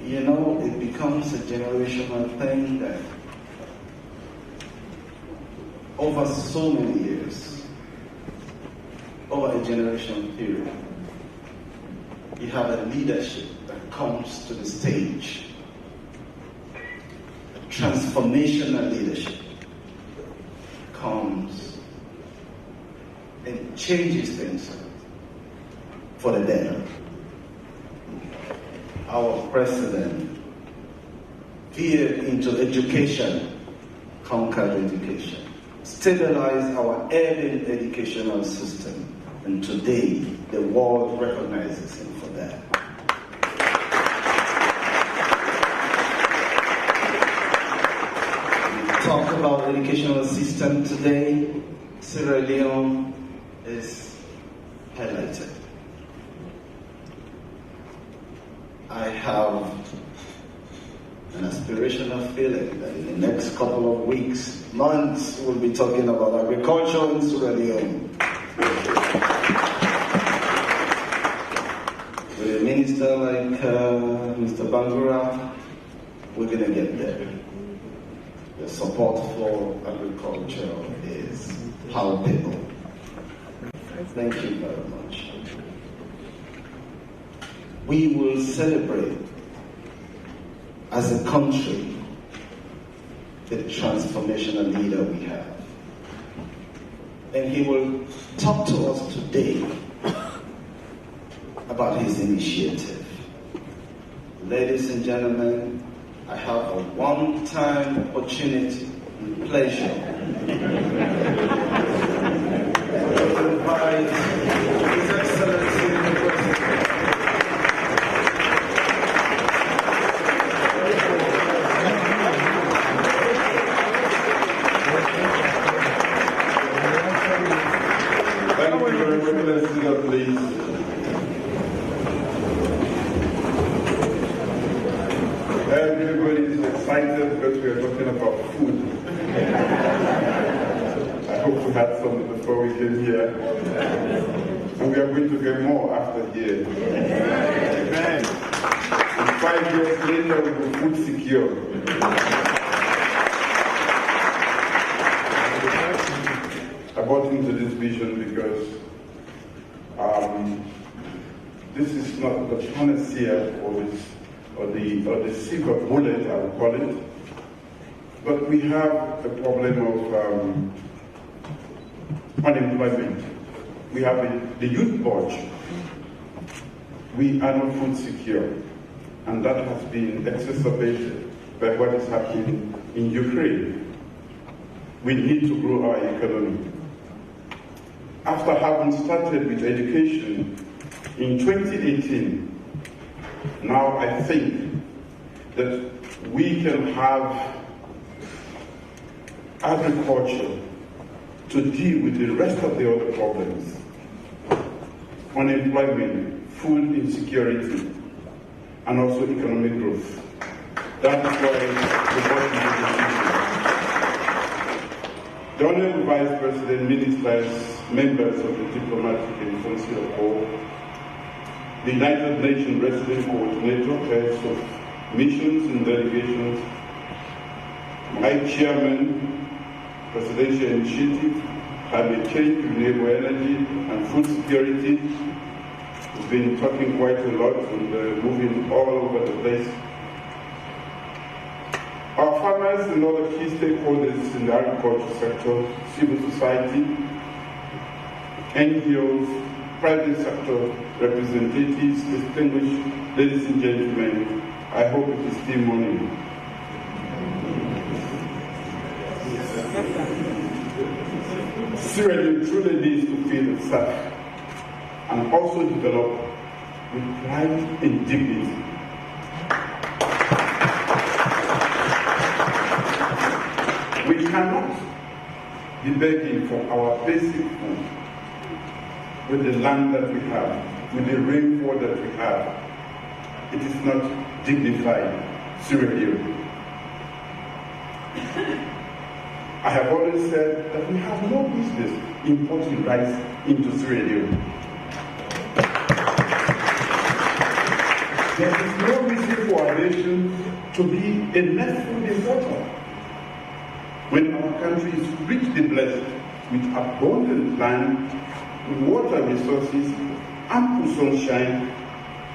You know, it becomes a generational thing that over so many years, over a generational period, you have a leadership that comes to the stage, a transformational leadership comes and changes things for the better. Our president veered into education, conquered education, stabilized our urban educational system, and today the world recognizes him for that. We talk about educational system today. Sierra Leone is highlighted. I have an aspirational feeling that in the next couple of weeks, months, we'll be talking about agriculture in Sierra Leone. With a minister like Mr. Bangura, we're going to get there. The support for agriculture is palpable. Thank you very much. We will celebrate as a country the transformational leader we have. And he will talk to us today about his initiative. Ladies and gentlemen, I have a one-time opportunity and pleasure to invite His Excellency the President. Everybody is excited because we are talking about food. I hope we had some before we came here. And we are going to get more after here. Amen. And 5 years later, we will be food secure. I bought into this vision because this is not the panacea or the silver bullet, I would call it. But we have a problem of unemployment. We have the youth bulge. We are not food secure. And that has been exacerbated by what is happening in Ukraine. We need to grow our economy. After having started with education in 2018, now I think that we can have agriculture to deal with the rest of the other problems. Unemployment, food insecurity, and also economic growth. That is why the body is the Honorable Vice President, ministers, members of the Diplomatic and Consular Corps, the United Nations Resident Coordinator, heads of missions and delegations, my chairman, Presidential Initiative, Climate Change, Renewable Energy, and Food Security. We've been talking quite a lot and moving all over the place. Our farmers and other key stakeholders in the agriculture sector, civil society, NGOs, private sector representatives, distinguished ladies and gentlemen, I hope it is still morning. Sierra Leone truly needs to feed itself and also develop with pride and dignity. We cannot be begging for our basic food with the land that we have, with the rainfall that we have. It is not dignified, Sierra Leone. I have always said that we have no business importing rice into Sierra Leone. There is no reason for our nation to be a net food importer when our country is richly blessed with abundant land, water resources, ample sunshine,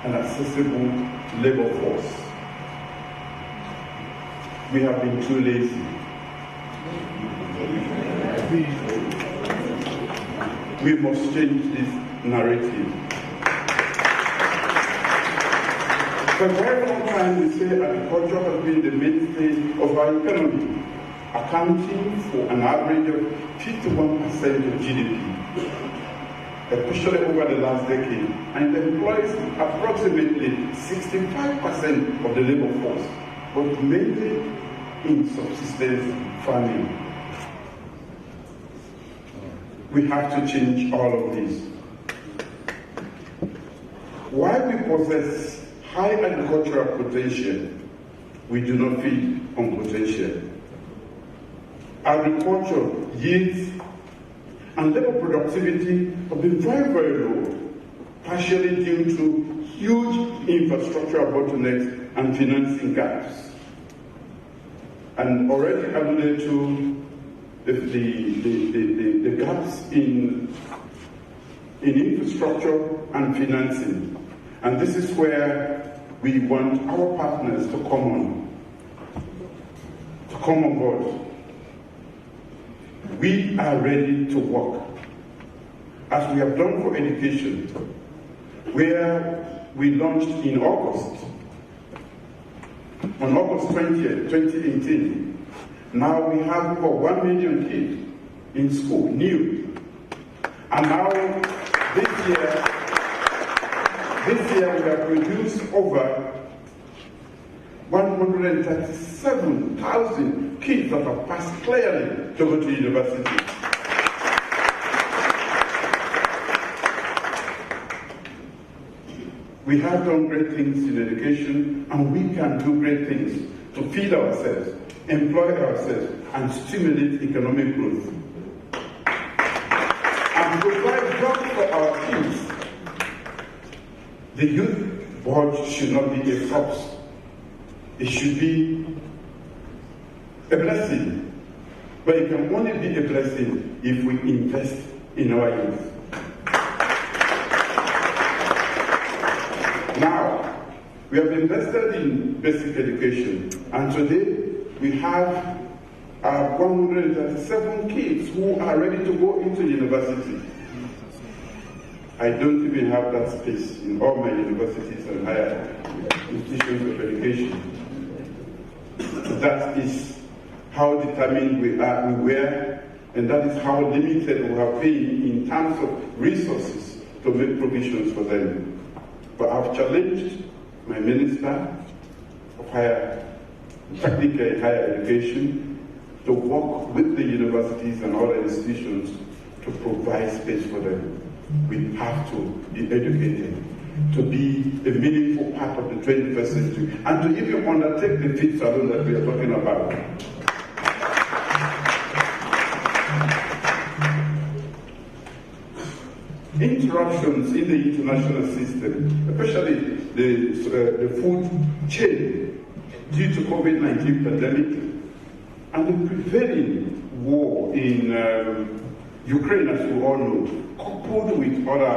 and accessible labor force. We have been too lazy. We must change this narrative. For a very long time, we say agriculture has been the mainstay of our economy, accounting for an average of 51% of GDP, especially over the last decade, and it employs approximately 65% of the labor force, but mainly in subsistence farming. We have to change all of this. While we possess high agricultural potential, we do not feed on potential. Agriculture yields and labor productivity have been very, very low, partially due to huge infrastructural bottlenecks and financing gaps. And already alluded to the gaps in infrastructure and financing. And this is where we want our partners to come on board. We are ready to work, as we have done for education, where we launched in August, on August 20th, 2018. Now we have over 1 million kids in school, new. And now this year we have produced over 137,000 kids that have passed clearly to go to university. We have done great things in education, and we can do great things to feed ourselves, employ ourselves, and stimulate economic growth. And provide jobs for our kids. The youth board should not be a force. It should be a blessing. But it can only be a blessing if we invest in our youth. Now, we have invested in basic education, and today we have 137 kids who are ready to go into university. I don't even have that space in all my universities and higher institutions of education. That is how determined we were, and that is how limited we have been in terms of resources to make provisions for them. But I've challenged my Minister of Technical and Higher Education to work with the universities and other institutions to provide space for them. We have to be educated, to be a meaningful part of the 21st century, and to even undertake the fifth salon that we are talking about. Interruptions in the international system, especially the food chain, due to COVID-19 pandemic and the prevailing war in Ukraine, as we all know, coupled with other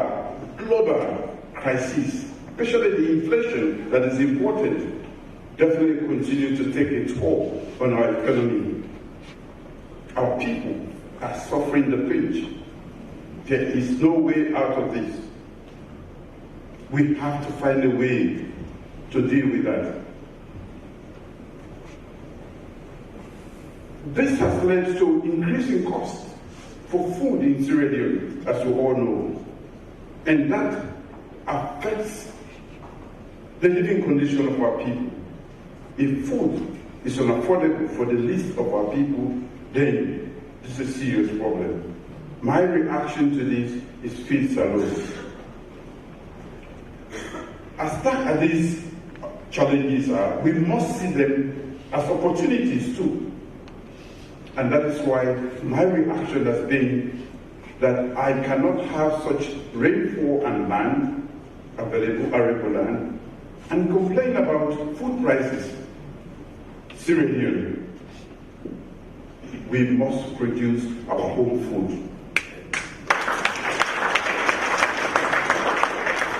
global crises, especially the inflation that is imported, definitely continue to take a toll on our economy. Our people are suffering the pinch. There is no way out of this. We have to find a way to deal with that. This has led to increasing costs for food in Sierra Leone, as we all know. And that affects the living condition of our people. If food is unaffordable for the least of our people, then this is a serious problem. My reaction to this is feed SALONE. As dark as these challenges are, we must see them as opportunities too. And that is why my reaction has been that I cannot have such rainfall and land, available arable land, and complain about food prices. Sierra Leone, we must produce our own food.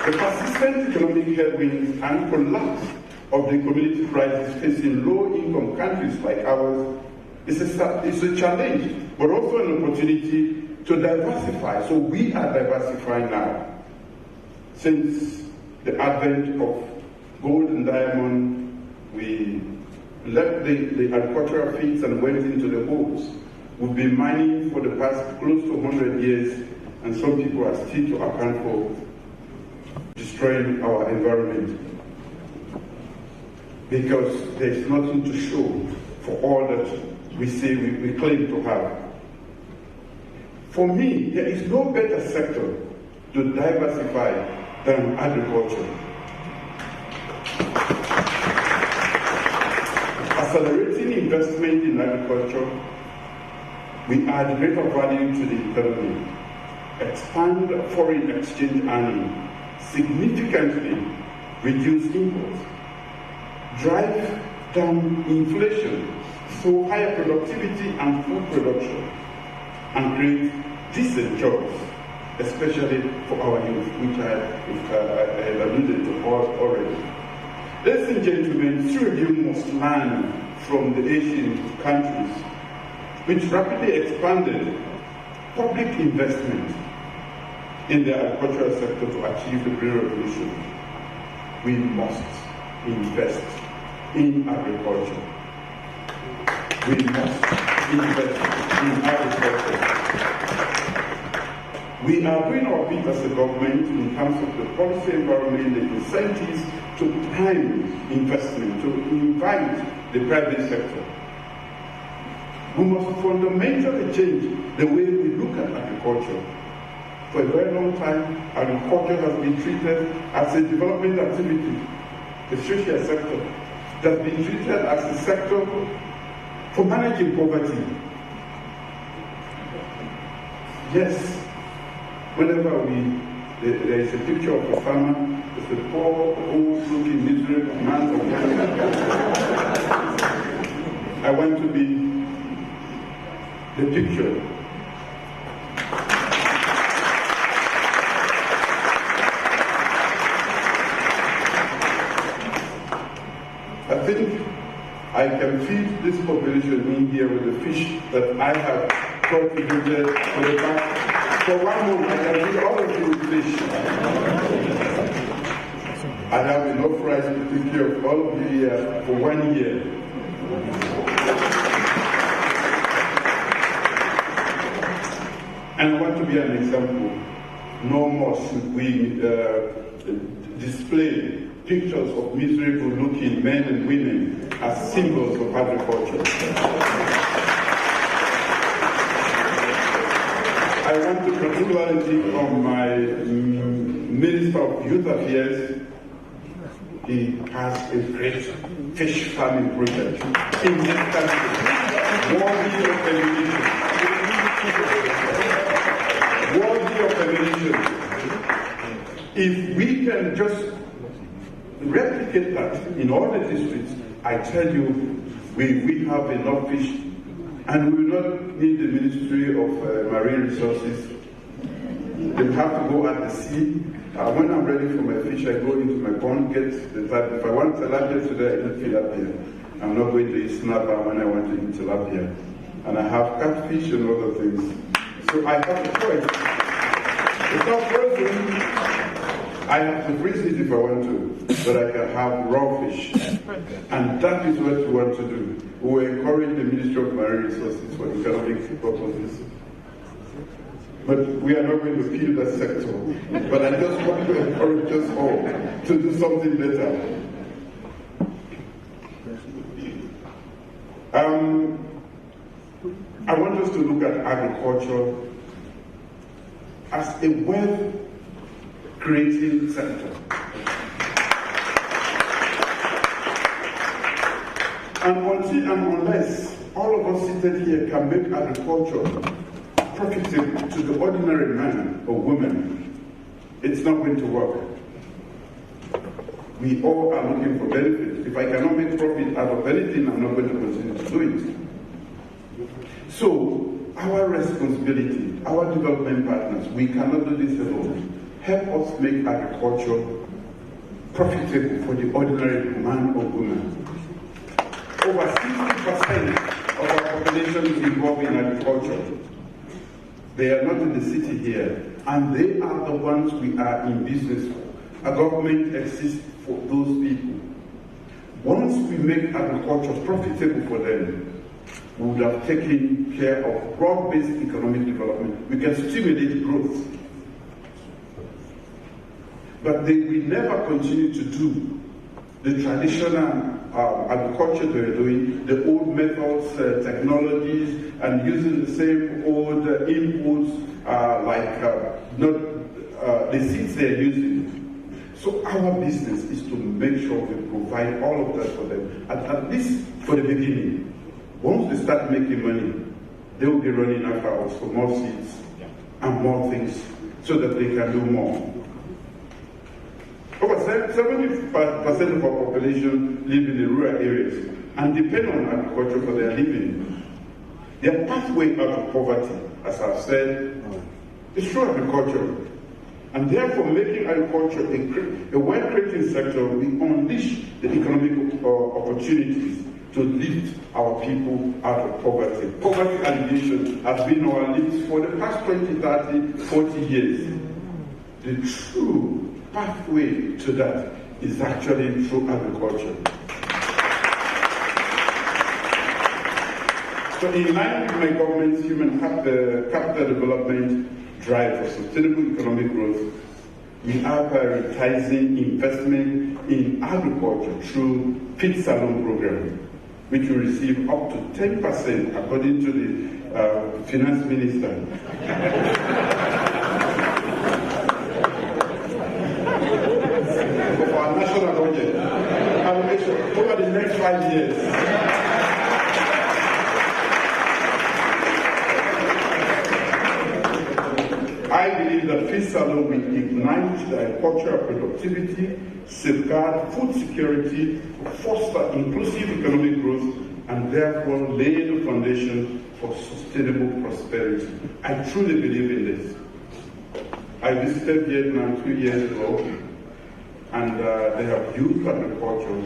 The persistent economic headwinds and collapse of the community crisis facing low-income countries like ours is a challenge, but also an opportunity to diversify. So we are diversifying now. Since the advent of gold and diamond, we left the agricultural fields and went into the holes. We've been mining for the past close to 100 years, and some people are still to account for destroying our environment, because there's nothing to show for all that we say we claim to have. For me, there is no better sector to diversify than agriculture. Accelerating investment in agriculture, we add greater value to the economy, expand foreign exchange earning, significantly reduce imports, drive down inflation, so higher productivity and food production, and create decent jobs, especially for our youth, which I alluded to already. Ladies and gentlemen, Sierra Leone must learn from the Asian countries, which rapidly expanded public investment in the agricultural sector to achieve the Green Revolution. We must invest in agriculture. We must invest in agriculture. We are doing our bit as a government in terms of the policy environment, the incentives to prime investment, to invite the private sector. We must fundamentally change the way we look at agriculture. For a very long time, agriculture has been treated as a development activity, the social sector, that has been treated as a sector for managing poverty. Yes, whenever there is a picture of a farmer, it's a poor, old-looking, miserable man or woman. I want to be the picture. I think I can feed this population in here with the fish that I have contributed for the past. For 1 month, I can feed all of you with fish. I have enough rice to take care of all of you here for 1 year. And I want to be an example. No more should we display pictures of miserable-looking men and women as symbols of agriculture. I want to particularly from my Minister of Youth Affairs. He has a great fish farming project in this country, worthy of emulation. Worthy of emulation. If we can just replicate that in all the districts, I tell you, we have enough fish, and we will not need the Ministry of Marine Resources. They have to go at the sea. When I'm ready for my fish, I go into my pond, get the type. If I want tilapia today, I eat tilapia. I'm not going to eat snapper when I want to eat tilapia. And I have catfish and other things. So I have a choice. It's not frozen. I have to freeze it if I want to, but I can have raw fish. And that is what we want to do. We will encourage the Ministry of Marine Resources for economic purposes. But we are not going to kill that sector. But I just want to encourage us all to do something better. I want us to look at agriculture as a wealth-creating sector. And until and unless all of us seated here can make agriculture profitable to the ordinary man or woman, it's not going to work. We all are looking for benefits. If I cannot make profit out of anything, I'm not going to continue to do it. So, our responsibility, our development partners, we cannot do this alone. Help us make agriculture profitable for the ordinary man or woman. Over 60% of our population is involved in agriculture. They are not in the city here, and they are the ones we are in business for. A government exists for those people. Once we make agriculture profitable for them, we would have taken care of broad-based economic development. We can stimulate growth. But they will never continue to do the traditional agriculture they're doing, the old methods, technologies, and using the same old inputs the seeds they're using. So our business is to make sure we provide all of that for them, at least for the beginning. Once they start making money, they will be running after us for more seeds and more things so that they can do more. Over 70% of our population live in the rural areas and depend on agriculture for their living. Their pathway out of poverty, as I've said, is through agriculture. And therefore, making agriculture a wealth-creating sector, we unleash the economic opportunities to lift our people out of poverty. Poverty alleviation has been on our lips for the past 20, 30, 40 years. The true pathway to that is actually through agriculture. So in line with my government's human capital development drive for sustainable economic growth, we are prioritizing investment in agriculture through SALONE program, which will receive up to 10% according to the finance minister. Of our national budget allocation over the next 5 years. I believe that SALONE will ignite the agricultural productivity, safeguard food security, foster inclusive economic growth, and therefore lay the foundation for sustainable prosperity. I truly believe in this. I visited Vietnam 2 years ago, and they have used agriculture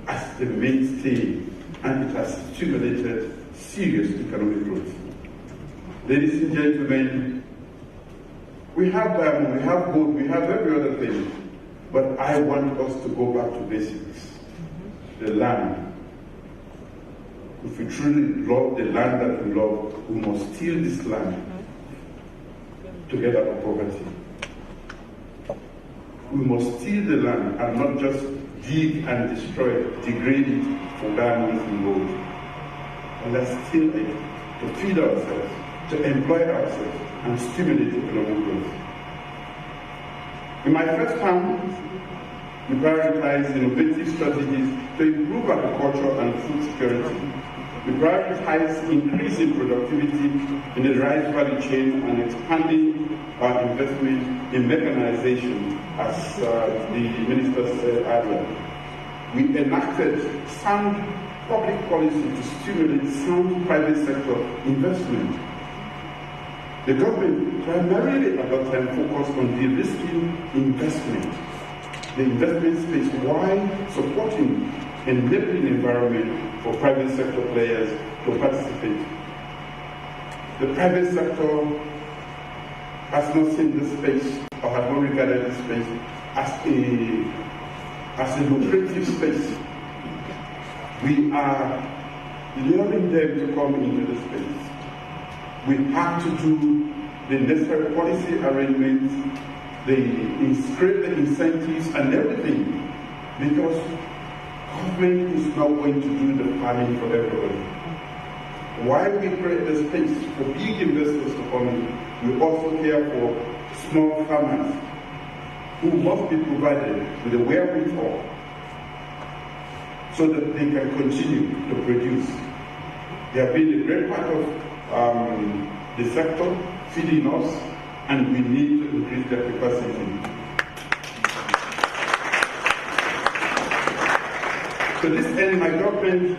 as the mainstay, and it has stimulated serious economic growth. Ladies and gentlemen, we have diamond, we have gold, we have every other thing, but I want us to go back to basics. The land. If we truly love the land that we love, we must steal this land to get out of poverty. We must steal the land and not just dig and destroy it, degrade it for diamonds and gold. And let's steal it to feed ourselves, to employ ourselves, and stimulate economic growth. In my first term, we prioritize innovative strategies to improve agriculture and food security. We prioritize increasing productivity in the rice value chain and expanding our investment in mechanization, as the minister said earlier. We enacted sound public policy to stimulate sound private sector investment. The government primarily at that time focused on de-risking investment, the investment space, while supporting an enabling environment for private sector players to participate. The private sector has not seen this space or has not regarded this space as a lucrative space. We are luring them to come into the space. We have to do the necessary policy arrangements, create the incentives and everything, because government is not going to do the planning for everybody. While we create the space for big investors to come in, we also care for small farmers who must be provided with the wherewithal so that they can continue to produce. They have been a great part of the sector, feeding us, and we need to increase their capacity. To this end, my government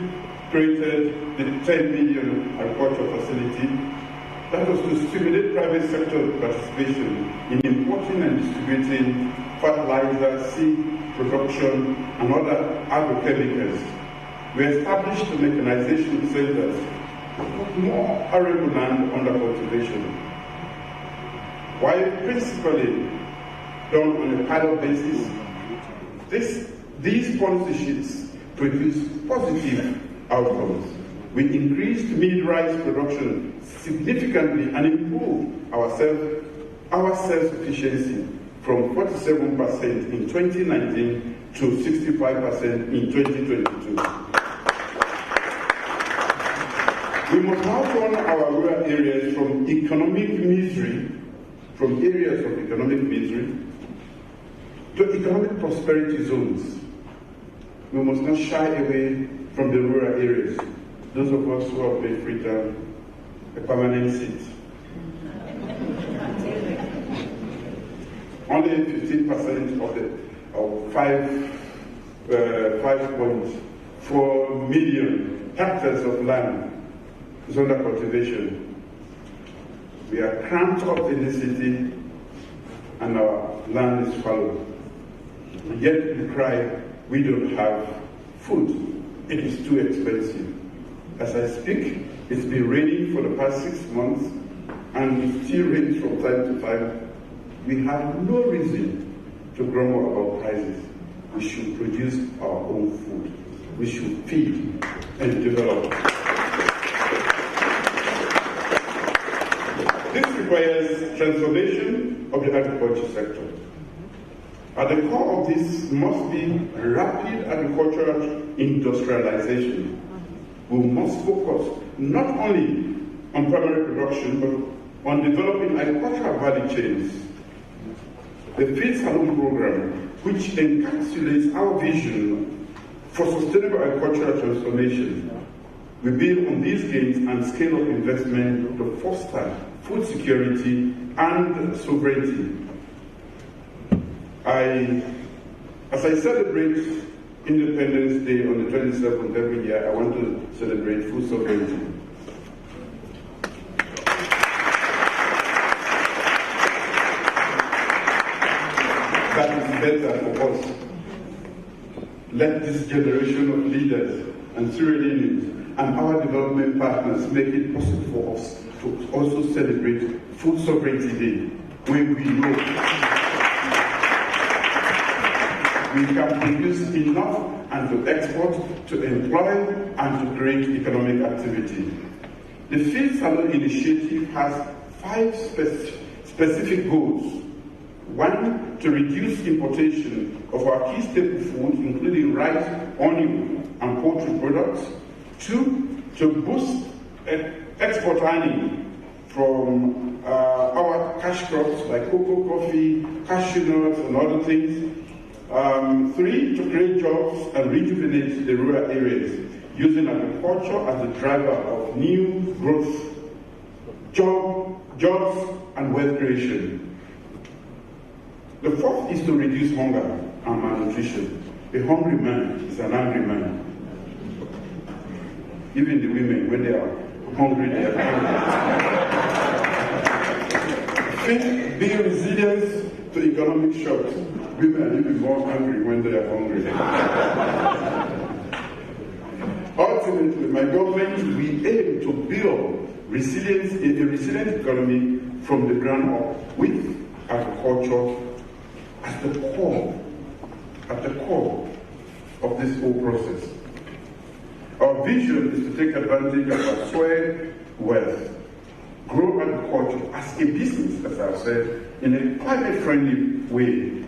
created the 10 million agriculture facility that was to stimulate private sector participation in importing and distributing fertilizer, seed production, and other agrochemicals. We established the mechanization centers to put more arable land under cultivation. While principally done on a pilot basis, these policy sheets produce positive outcomes. We increased mid-rice production significantly and improved our self-sufficiency from 47% in 2019 to 65% in 2022. We must now turn our rural areas from areas of economic misery to economic prosperity zones. We must not shy away from the rural areas. Those of us who have made Freetown a permanent seat. Only 15% of 5.4 million hectares of land is under cultivation. We are cramped up in the city and our land is fallow. And yet we cry, we don't have food. It is too expensive. As I speak, it's been raining for the past 6 months and it still rains from time to time. We have no reason to grumble about prices. We should produce our own food. We should feed and develop. This requires transformation of the agriculture sector. At the core of this must be rapid agricultural industrialization. We must focus not only on primary production, but on developing agricultural value chains. The SALONE program, which encapsulates our vision for sustainable agricultural transformation, we build on these gains and scale up investment to foster food security and sovereignty. As I celebrate Independence Day on the 27th every year, I want to celebrate food sovereignty. That is better for us. Let this generation of leaders and Sierra and our development partners make it possible for us to also celebrate Food Sovereignty Day, where we know we can produce enough and to export, to employ, and to create economic activity. The Field Salone initiative has 5 specific goals. 1, to reduce importation of our key staple foods, including rice, onion, and poultry products. 2, to boost export earning from our cash crops like cocoa, coffee, cashew nuts, and other things. 3, to create jobs and rejuvenate the rural areas, using agriculture as the driver of new growth, jobs, and wealth creation. The 4th is to reduce hunger and malnutrition. A hungry man is an angry man. Even the women, when they are hungry, they are angry. 5th, being resilient to economic shocks. Women are even more angry when they are hungry. Ultimately, my government, we aim to build a resilient economy from the ground up with agriculture at the core of this whole process. Our vision is to take advantage of our soil wealth, grow agriculture as a business, as I've said, in a climate-friendly way,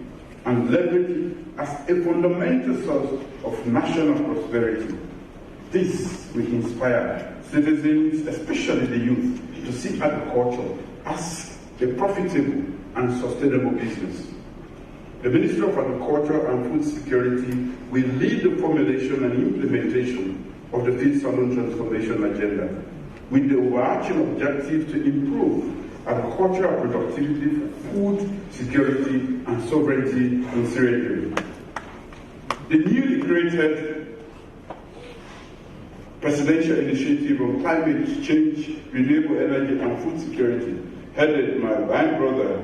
and leverage it as a fundamental source of national prosperity. This will inspire citizens, especially the youth, to see agriculture as a profitable and sustainable business. The Ministry of Agriculture and Food Security will lead the formulation and implementation of the Feed Salone Transformation Agenda, with the overarching objective to improve agricultural productivity for food security and sovereignty in Sierra Leone. The newly created presidential initiative on climate change, renewable energy, and food security, headed by my brother,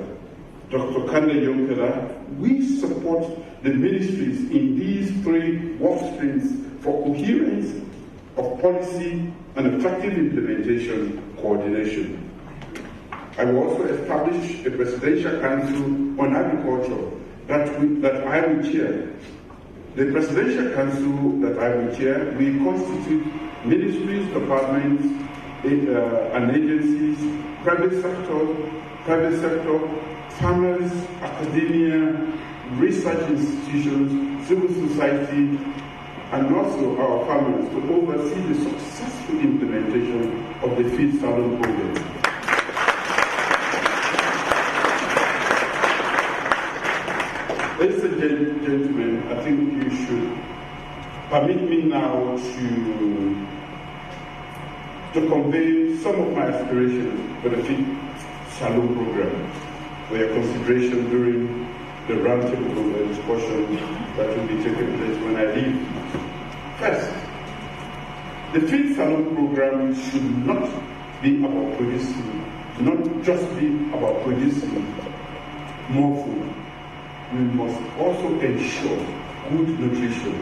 Dr. Kande Yonkela, we support the ministries in these three work streams for coherence of policy and effective implementation coordination. I will also establish a presidential council on agriculture that I will chair. The presidential council that I will chair will constitute ministries, departments, and agencies, private sector, farmers, academia, research institutions, civil society, and also our farmers to oversee the successful implementation of the Feed Salone program. Ladies and gentlemen, I think you should permit me now to convey some of my aspirations for the Feed Salone program for your consideration during the roundtable discussion that will be taking place when I leave. First, the Feed Salone program should not be about producing more food. We must also ensure good nutrition.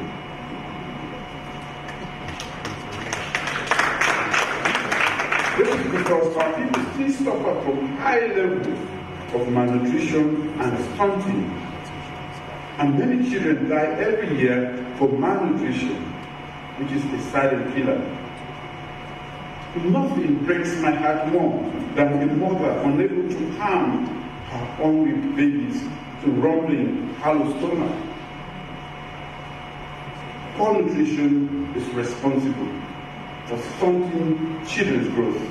This is because our people still suffer from high levels of malnutrition and stunting, and many children die every year for malnutrition, which is a silent killer. Nothing breaks my heart more than a mother unable to harm her hungry babies to rumbling, hollow stomach. Poor nutrition is responsible for stunting children's growth,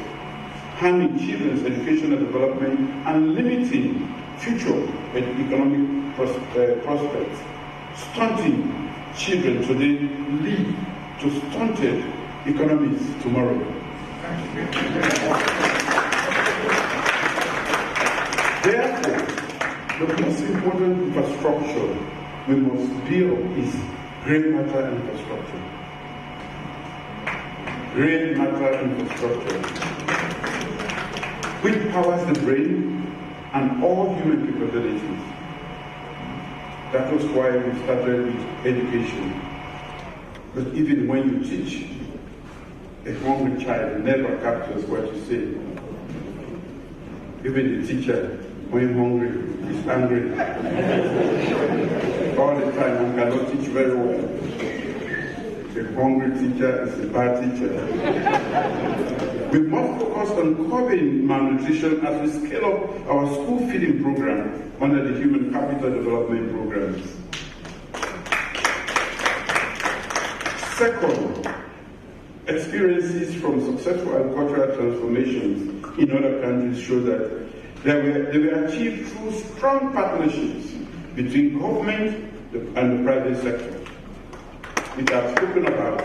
harming children's educational development, and limiting future economic prospects. Stunting children today lead to stunted economies tomorrow. Therefore, the most important infrastructure we must build is grey matter infrastructure. Grey matter infrastructure, which powers the brain and all human capabilities. That was why we started with education. But even when you teach, a hungry child never captures what you say. Even the teacher, when hungry, is angry all the time and cannot teach very well. A hungry teacher is a bad teacher. We must focus on curbing malnutrition as we scale up our school feeding program under the Human Capital Development Programs. Second, experiences from successful agricultural transformations in other countries show that they were achieved through strong partnerships between government and the private sector, which I've spoken about.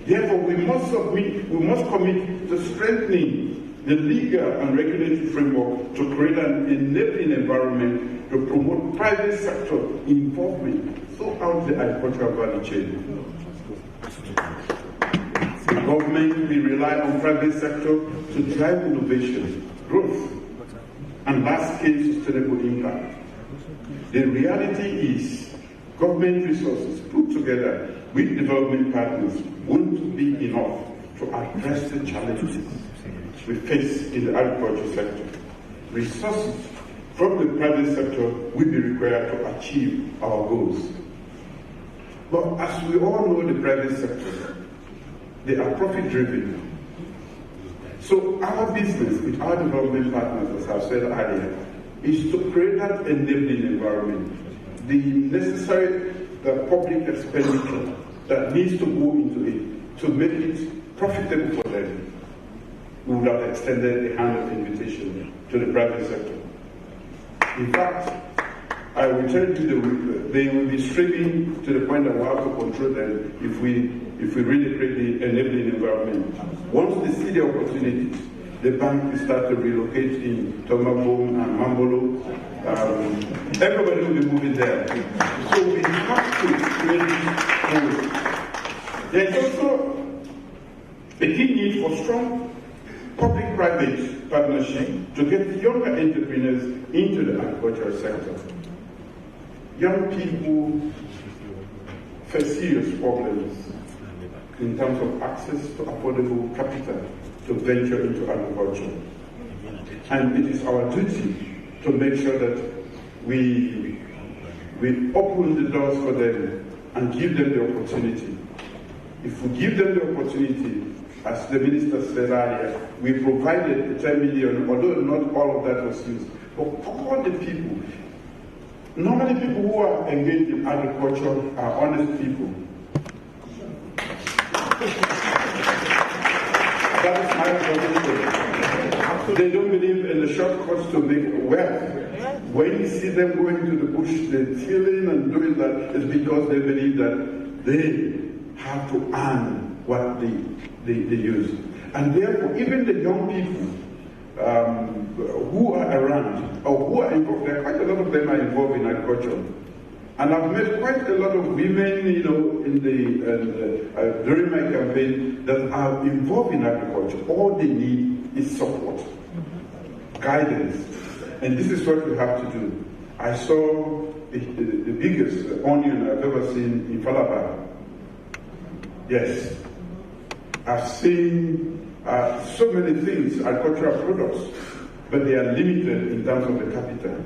Therefore, we must commit to strengthening the legal and regulatory framework to create an enabling environment to promote private sector involvement throughout the agricultural value chain. The government will rely on private sector to drive innovation, growth, and large-scale sustainable impact. The reality is, government resources put together with development partners won't be enough to address the challenges we face in the agriculture sector. Resources from the private sector will be required to achieve our goals. But as we all know, the private sector, they are profit-driven. So our business with our development partners, as I've said earlier, is to create that enabling environment, the necessary public expenditure that needs to go into it to make it profitable for them. We would have extended a hand of invitation to the private sector. In fact, I will tell you they will be streaming to the point that we have to control them if we really create the enabling environment. Once they see the opportunities, the bank will start to relocate in Tomabom and Mambolo. Everybody will be moving there. So we have to create growth. There's also A key need for strong public-private partnership to get younger entrepreneurs into the agricultural sector. Young people face serious problems in terms of access to affordable capital to venture into agriculture. And it is our duty to make sure that we open the doors for them and give them the opportunity. If we give them the opportunity, as the minister said earlier, we provided 10 million, although not all of that was used. But all the people, normally people who are engaged in agriculture are honest people. That is my position. They don't believe in the shortcuts to make wealth. When you see them going to the bush, they're tilling and doing that, it's because they believe that they have to earn what they use. And therefore, even the young people who are around or who are involved, there are quite a lot of them are involved in agriculture. And I've met quite a lot of women, you know, in during my campaign that are involved in agriculture. All they need is support, guidance. And this is what we have to do. I saw the biggest onion I've ever seen in Falaba. Yes. I've seen so many things, agricultural products, but they are limited in terms of the capital.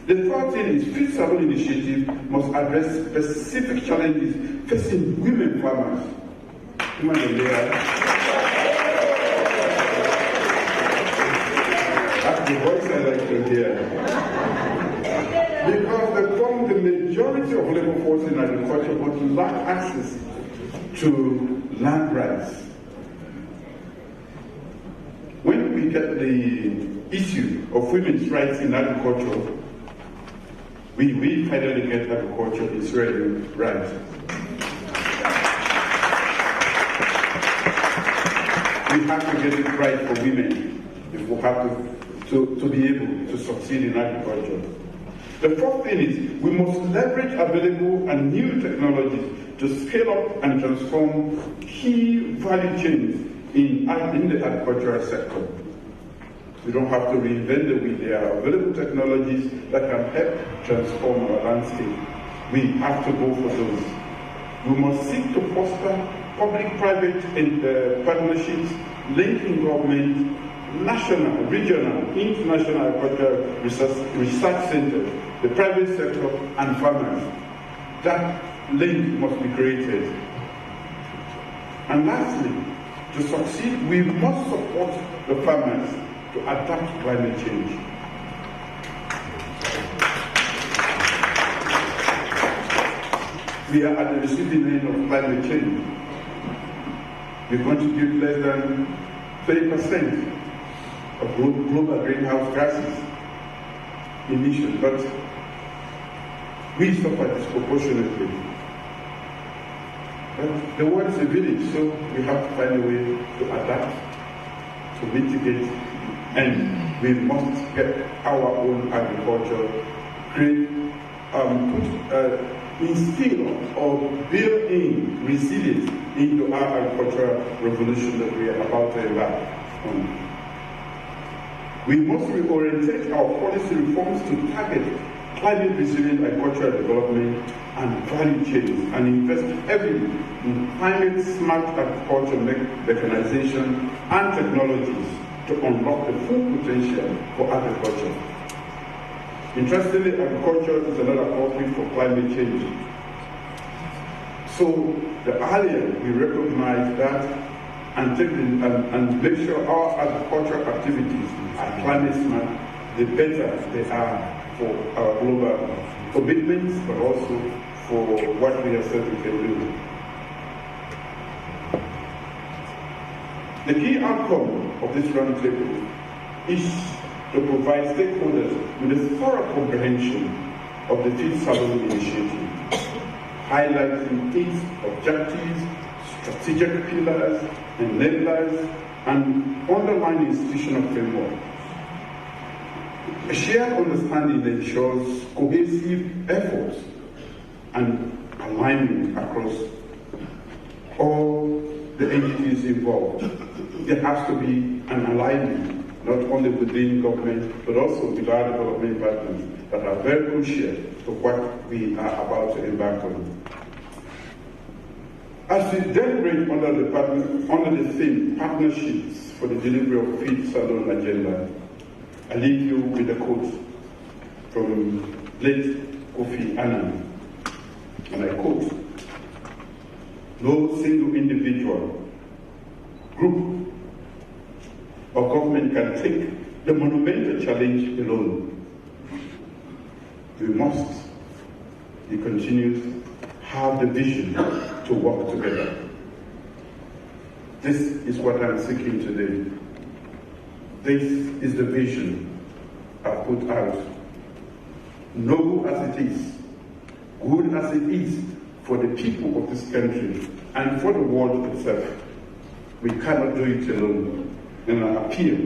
The third thing is Feed SALONE initiative must address specific challenges facing women farmers. That's the voice I like to hear. Because they form the majority of labor force in agriculture but lack access to land rights. When we get the issue of women's rights in agriculture, we finally get agriculture Israeli right. We have to get it right for women if we have to be able to succeed in agriculture. The fourth thing is we must leverage available and new technologies to scale up and transform key value chains in the agricultural sector. We don't have to reinvent the wheel. There are available technologies that can help transform our landscape. We have to go for those. We must seek to foster public-private partnerships, linking government, national, regional, international agricultural research centers, the private sector, and farmers. That link must be created. And lastly, to succeed, we must support the farmers to adapt to climate change. We are at the receiving end of climate change. We contribute less than 30% of global greenhouse gases emissions, but we suffer disproportionately. But the world is a village, so we have to find a way to adapt, to mitigate, and we must get our own agriculture, instill or build in resilience into our agricultural revolution that we are about to embark on. We must reorientate our policy reforms to target climate resilient agricultural development and value chains and invest heavily in climate smart agriculture mechanization and technologies to unlock the full potential for agriculture. Interestingly, agriculture is another culprit for climate change. So the earlier we recognize that and make sure our agricultural activities are climate smart, the better they are for our global commitments, but also for what we have said we can do. The key outcome of this roundtable is to provide stakeholders with a thorough comprehension of the Feed SALONE initiative, highlighting its objectives, strategic pillars, enablers, and underlying institutional framework. A shared understanding ensures cohesive efforts and alignment across all the the entities involved. There has to be an alignment, not only within government, but also with our development partners that are very crucial to what we are about to embark on. As we deliberate under the theme Partnerships for the Delivery of Feed SALONE Agenda, I leave you with a quote from late Kofi Annan, and I quote, "No single individual, group, or government can take the monumental challenge alone. We must," he continues, "have the vision to work together." This is what I'm seeking today. This is the vision I've put out. Noble as it is, good as it is for the people of this country and for the world itself, we cannot do it alone. And I appeal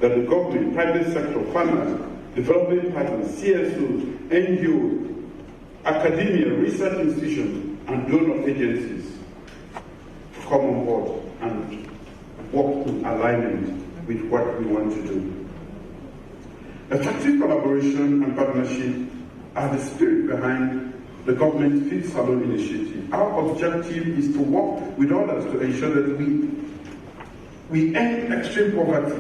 that the government, private sector, farmers, development partners, CSOs, NGOs, academia, research institutions, and donor agencies come on board and work in alignment with what we want to do. Effective collaboration and partnership are the spirit behind the government's Feed SALONE initiative. Our objective is to work with others to ensure that we end extreme poverty,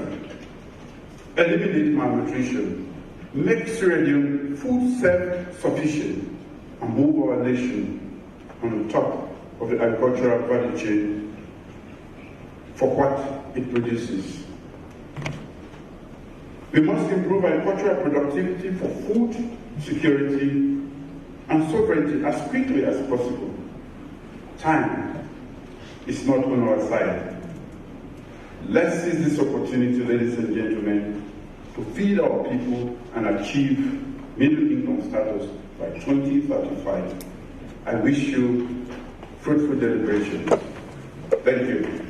eliminate malnutrition, make Sierra Leone food self-sufficient, and move our nation on top of the agricultural value chain for what it produces. We must improve agricultural productivity for food security and sovereignty as quickly as possible. Time is not on our side. Let's seize this opportunity, ladies and gentlemen, to feed our people and achieve middle income status by 2035. I wish you fruitful deliberations. Thank you.